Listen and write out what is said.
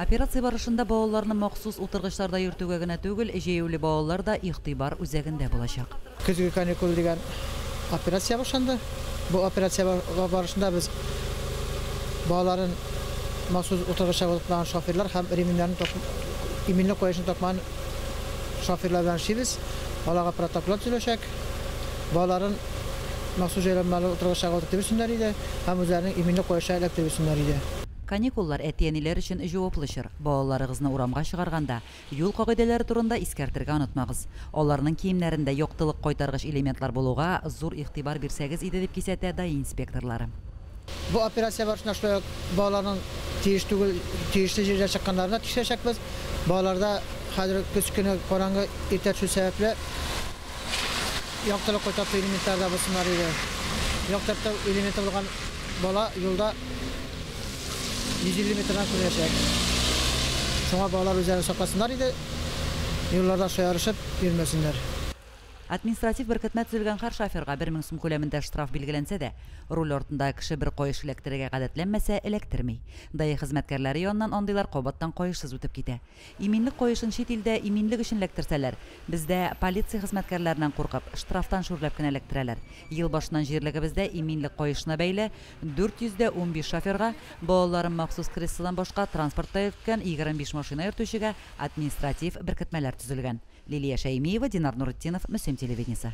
Операция барышында балаларны махсус утыргычларда йөртүгә генә түгел, җәяүле балалар да игътибар үзәгендә булачак. Көзге каникул дигән операция башланды. Бу операция барышында без балаларын махсус утыргычка алып шоферлар һәм иминлек коешын токман шоферлар белән эшлибез. Аларга протокол төзеләчәк. Балаларын махсус җайланмалы утыргычка алып төбәсеннәр иде һәм үзләренең иминлек коешын алып төбәсеннәр иде. Каникуллар әти-әниләр өчен җаваплычыр. Балаларыгызны урамга чыгарганда юл кагыйдәләре турында искәртергә онытмагыз. Аларның киемнәрендә яктылык кайтаргыч элементлар булуга зур игътибар бирсәгез иде дип кисәтә даи инспекторлары. Бу операция барышында шулай балаларның тиешле җиргә чыкканнарына тикшерәчәкбез. Балаларда хәзер көз көне караңгы иртә төшү сәбәпле яктылык кайтаргыч элементларда булсыннар иде. Яктылык элементы булган бала юлда 150 metreden kurulacak. Şuna bağlar üzerine saklasınlar idi, yollarda şayarışıp yürümesinler. Административ беркетмә төзелгән һәр шоферга 1000 сум күләмендә штраф билгеләнсә дә, руль артында кеше бер каеш электригә гадәтләнмәсә электерми. Даи хезмәткәрләре яннан андыйлар кабаттан каешсыз үтеп китә. Иминлек каешын чит илдә иминлек өчен электерсәләр, бездә полиция хезмәткәрләреннән куркып, штрафтан шүрләп кенә электерәләр. Ел башыннан җирлегебездә иминлек каешына бәйле 415 шоферга, балаларын махсус креслодан башка транспортта йөрткән 25 машина йөртүчегә административ беркетмәләр төзелгән. Лилия Шәймиева, Динар Нуретдинов, Мөсем телевидениесе.